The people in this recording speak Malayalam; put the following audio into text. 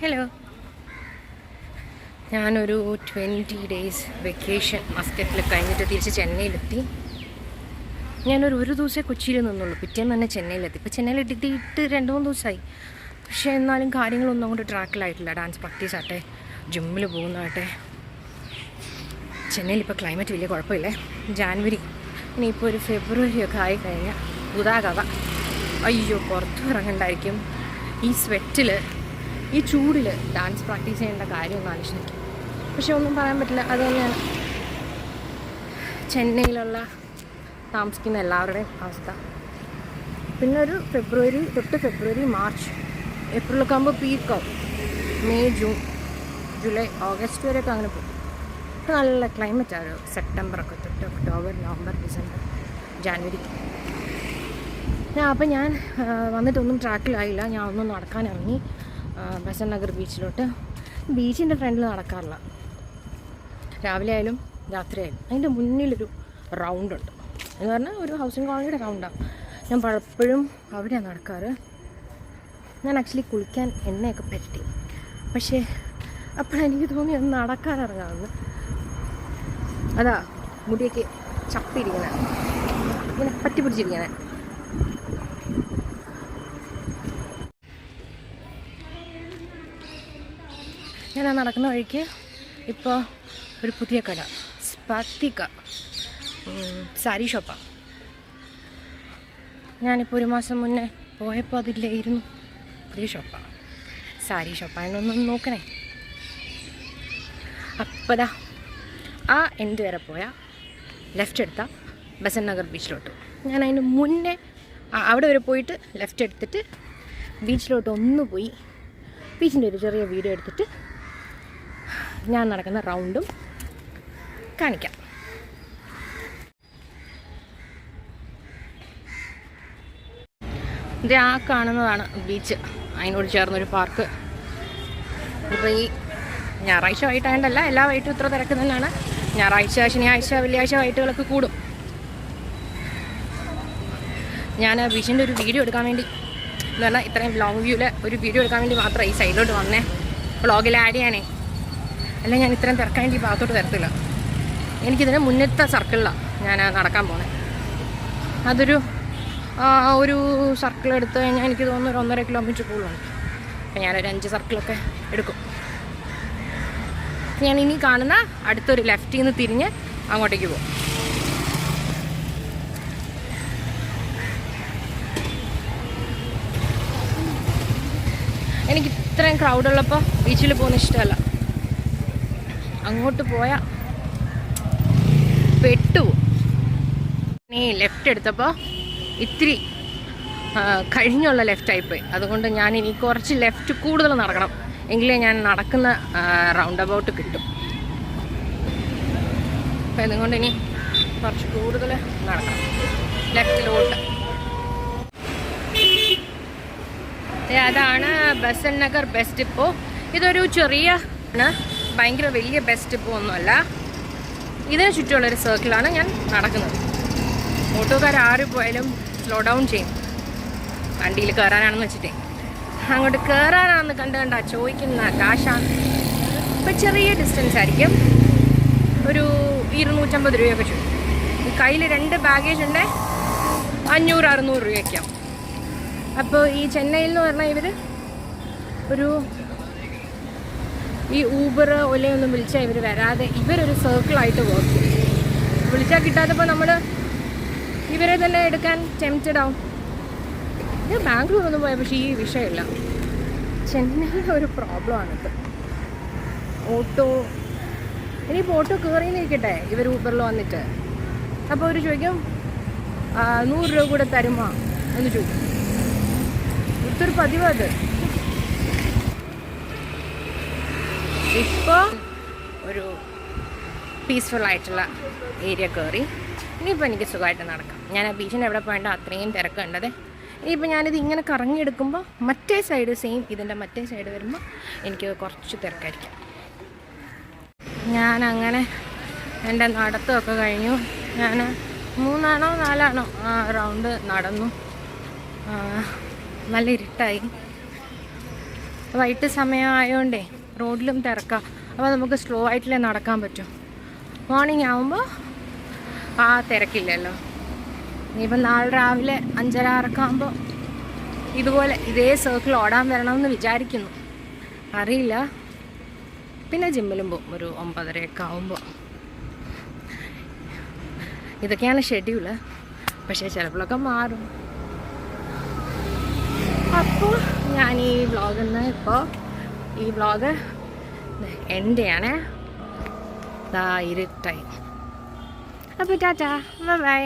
ഹലോ. ഞാനൊരു 20 ഡേയ്സ് വെക്കേഷൻ മസ്കറ്റിൽ കഴിഞ്ഞിട്ട് തിരിച്ച് ചെന്നൈയിലെത്തി. ഞാനൊരു ദിവസമേ കൊച്ചിയിൽ നിന്നുള്ളൂ. പിറ്റേന്ന് തന്നെ ചെന്നൈയിലെത്തി. ഇപ്പോൾ ചെന്നൈയിലെത്തിയിട്ട് 2-3 ദിവസമായി. പക്ഷേ എന്നാലും കാര്യങ്ങളൊന്നും അങ്ങോട്ട് ട്രാക്കിലായിട്ടില്ല. ഡാൻസ് പ്രാക്ടീസ് ആട്ടെ, ജിമ്മിൽ പോകുന്നതാട്ടെ. ചെന്നൈയിൽ ഇപ്പോൾ ക്ലൈമറ്റ് വലിയ കുഴപ്പമില്ലേ. ജാനുവരി ഇനിയിപ്പോൾ ഒരു ഫെബ്രുവരി ഒക്കെ ആയിക്കഴിഞ്ഞാൽ ഉദാകഥ. അയ്യോ, പുറത്തും ഇറങ്ങണ്ടായിരിക്കും. ഈ സ്വെറ്റിൽ, ഈ ചൂടിൽ ഡാൻസ് പ്രാക്ടീസ് ചെയ്യേണ്ട കാര്യമൊന്നും ആലോചിക്കും. പക്ഷെ ഒന്നും പറയാൻ പറ്റില്ല. അത് തന്നെയാണ് ചെന്നൈയിലുള്ള താമസിക്കുന്ന എല്ലാവരുടെയും അവസ്ഥ. പിന്നെ ഒരു ഫെബ്രുവരി മാർച്ച് ഏപ്രിലൊക്കെ ആകുമ്പോൾ പീക്കാവും. മെയ് ജൂൺ ജൂലൈ ഓഗസ്റ്റ് വരെയൊക്കെ അങ്ങനെ പോകും. ഇപ്പോൾ നല്ല ക്ലൈമറ്റാണ്. സെപ്റ്റംബറൊക്കെ തൊട്ട് ഒക്ടോബർ നവംബർ ഡിസംബർ ജാനുവരി. അപ്പം ഞാൻ വന്നിട്ടൊന്നും ട്രാക്കിലായില്ല. ഞാൻ ഒന്നും നടക്കാൻ ഇറങ്ങി ബസന്റ് നഗർ ബീച്ചിലോട്ട്. ബീച്ചിൻ്റെ ഫ്രണ്ടിൽ നടക്കാറില്ല, രാവിലെ ആയാലും രാത്രി ആയാലും. അതിൻ്റെ മുന്നിലൊരു റൗണ്ടുണ്ട്. എന്ന് പറഞ്ഞാൽ ഒരു ഹൗസിംഗ് കോളനിയുടെ റൗണ്ടാണ്. ഞാൻ പലപ്പോഴും അവിടെയാണ് നടക്കാറ്. ഞാൻ ആക്ച്വലി കുളിക്കാൻ എണ്ണയൊക്കെ പറ്റി. പക്ഷേ അപ്പോഴെനിക്ക് തോന്നി ഒന്ന് നടക്കാനിറങ്ങാമെന്ന്. അതാ മുടിയൊക്കെ ചപ്പിരിക്കണേ, ഇങ്ങനെ പറ്റി പിടിച്ചിരിക്കണേ. ഞാൻ ആ നടക്കുന്ന വഴിക്ക് ഇപ്പോൾ ഒരു പുതിയ കട, സ്പാത്തിക സാരി ഷോപ്പാണ്. ഞാനിപ്പോൾ 1 മാസം മുന്നേ പോയപ്പോൾ അതില്ലായിരുന്നു. പുതിയ ഷോപ്പാണ്, സാരി ഷോപ്പാണ്. എന്നൊന്നും നോക്കണേ. അപ്പോൾ ആ എൻഡ് വരെ പോയാൽ ലെഫ്റ്റ് എടുത്താൽ ബസന്റ് നഗർ ബീച്ചിലോട്ട്. ഞാൻ അതിന് മുന്നേ അവിടെ വരെ പോയിട്ട് ലെഫ്റ്റ് എടുത്തിട്ട് ബീച്ചിലോട്ട് ഒന്ന് പോയി ബീച്ചിൻ്റെ ഒരു ചെറിയ വീഡിയോ എടുത്തിട്ട് ഞാൻ നടക്കുന്ന റൗണ്ടും കാണിക്കാം. ഇത് ആ കാണുന്നതാണ് ബീച്ച്. അതിനോട് ചേർന്നൊരു പാർക്ക്. ഇപ്പോൾ ഈ ഞായറാഴ്ച വൈകിട്ടായതുകൊണ്ടല്ല, എല്ലാ വൈകിട്ടും ഇത്ര തിരക്ക് തന്നെയാണ്. ഞായറാഴ്ച, ശനിയാഴ്ച, വെള്ളിയാഴ്ച വൈകിട്ടുകളൊക്കെ കൂടും. ഞാൻ ബീച്ചിൻ്റെ ഒരു വീഡിയോ എടുക്കാൻ വേണ്ടി, എന്ന് പറഞ്ഞാൽ ഇത്രയും ലോങ് വ്യൂവിൽ ഒരു വീഡിയോ എടുക്കാൻ വേണ്ടി മാത്രമേ ഈ സൈഡിലോട്ട് വന്നേ, വ്ളോഗിൽ ആഡ് ചെയ്യാനേ. അല്ല, ഞാൻ ഇത്രയും തിരക്കാൻ വേണ്ടി ഭാഗത്തോട്ട് തരത്തില്ല. എനിക്കിതിന് മുന്നത്തെ സർക്കിളിലാണ് ഞാൻ നടക്കാൻ പോകുന്നത്. അതൊരു ഒരു സർക്കിൾ എടുത്ത് കഴിഞ്ഞാൽ എനിക്ക് തോന്നുന്നു ഒരു 1.5 കിലോമീറ്റർ കൂടുതലുണ്ട്. അപ്പം ഞാനൊരു 5 സർക്കിളൊക്കെ എടുക്കും. ഞാൻ ഇനി കാണുന്ന അടുത്തൊരു ലെഫ്റ്റിൽ നിന്ന് തിരിഞ്ഞ് അങ്ങോട്ടേക്ക് പോകും. എനിക്ക് ഇത്രയും ക്രൗഡുള്ളപ്പോൾ ബീച്ചിൽ പോകുന്ന ഇഷ്ടമല്ല. അങ്ങോട്ട് പോയാൽ പെട്ടുപോകും. ഈ ലെഫ്റ്റ് എടുത്തപ്പോൾ ഇത്തിരി കഴിഞ്ഞുള്ള ലെഫ്റ്റായിപ്പോയി. അതുകൊണ്ട് ഞാൻ ഇനി കുറച്ച് ലെഫ്റ്റ് കൂടുതൽ നടക്കണം, എങ്കിലേ ഞാൻ നടക്കുന്ന റൗണ്ട് അബൌട്ട് കിട്ടും. അപ്പം അതുകൊണ്ട് ഇനി കുറച്ച് കൂടുതൽ നടക്കണം ലെഫ്റ്റിലോട്ട്. അതാണ് ബസന്റ് നഗർ ബസ് ഡിപ്പോ. ഇതൊരു ചെറിയ, ഭയങ്കര വലിയ ബസ് ഡിപ്പോ ഒന്നുമല്ല. ഇതിന് ചുറ്റുമുള്ളൊരു സർക്കിളാണ് ഞാൻ നടക്കുന്നത്. ഓട്ടോക്കാർ ആര് പോയാലും സ്ലോ ഡൗൺ ചെയ്യും, വണ്ടിയിൽ കയറാനാണെന്ന് വെച്ചിട്ടേ. അങ്ങോട്ട് കയറാനാണെന്ന് കണ്ടാ ചോദിക്കുന്ന കാശാണ്. ഇപ്പം ചെറിയ ഡിസ്റ്റൻസ് ആയിരിക്കും, ഒരു 250 രൂപയൊക്കെ ചോദിക്കും. ഈ കയ്യിൽ 2 ബാഗേജ് ഉണ്ട്, 500-600 രൂപയ്ക്കാവും. അപ്പോൾ ഈ ചെന്നൈയിൽ എന്ന് പറഞ്ഞാൽ ഇവർ ഈ ഊബർ ഒലയൊന്നും വിളിച്ചാൽ ഇവർ വരാതെ ഇവരൊരു സർക്കിളായിട്ട് വർക്ക് ചെയ്യും. വിളിച്ചാൽ കിട്ടാത്തപ്പോൾ നമ്മൾ ഇവരെ തന്നെ എടുക്കാൻ ടെംപ്റ്റഡ് ആവും. ഞാൻ ബാംഗ്ലൂർ ഒന്നും പോയാൽ പക്ഷേ ഈ വിഷയമില്ല. ചെന്നൈയിൽ ഒരു പ്രോബ്ലമാണിത്. ഓട്ടോ, ഇനിയിപ്പോൾ ഓട്ടോ കയറിയെന്നിരിക്കട്ടെ, ഇവർ ഊബറിൽ വന്നിട്ട് അപ്പോൾ അവർ ചോദിക്കും 100 രൂപ കൂടെ തരുമോ എന്ന് ചോദിക്കും. ഇതൊരു പതിവാത്. ഇപ്പോൾ ഒരു പീസ്ഫുൾ ആയിട്ടുള്ള ഏരിയ കയറി. ഇനിയിപ്പോൾ എനിക്ക് സുഖമായിട്ട് നടക്കാം. ഞാൻ ആ ബീച്ചിൻ്റെ എവിടെ പോകേണ്ട അത്രയും തിരക്കുണ്ടത്. ഇനിയിപ്പോൾ ഞാനിത് ഇങ്ങനെ കറങ്ങിയെടുക്കുമ്പോൾ മറ്റേ സൈഡ് സെയിം, ഇതിൻ്റെ മറ്റേ സൈഡ് വരുമ്പോൾ എനിക്ക് കുറച്ച് തിരക്കായിരിക്കും. ഞാനങ്ങനെ എൻ്റെ നടത്തമൊക്കെ കഴിഞ്ഞു. ഞാൻ 3-4 റൗണ്ട് നടന്നു. നല്ല ഇരുട്ടായി. വൈകിട്ട് സമയമായതുകൊണ്ടേ റോഡിലും തിരക്കാം. അപ്പോൾ നമുക്ക് സ്ലോ ആയിട്ടല്ലേ നടക്കാൻ പറ്റും. മോർണിംഗ് ആകുമ്പോൾ ആ തിരക്കില്ലല്ലോ. ഇനിയിപ്പം നാളെ രാവിലെ 5:30 ആകുമ്പോൾ ഇതുപോലെ ഇതേ സർക്കിൾ ഓടാൻ വരണമെന്ന് വിചാരിക്കുന്നു. അറിയില്ല. പിന്നെ ജിമ്മിലും പോകും ഒരു 9:30 ആകുമ്പോൾ. ഇതൊക്കെയാണ് ഷെഡ്യൂള്. പക്ഷേ ചിലപ്പോഴൊക്കെ മാറും. അപ്പോൾ ഞാൻ ഈ വ്ളോഗിൽ നിന്ന് ഇപ്പോൾ ഈ വ്ളോഗ് എൻഡ് ചെയ്യണേ. ഇരുട്ടായി. അപ്പോൾ ടാറ്റാ, ബൈ.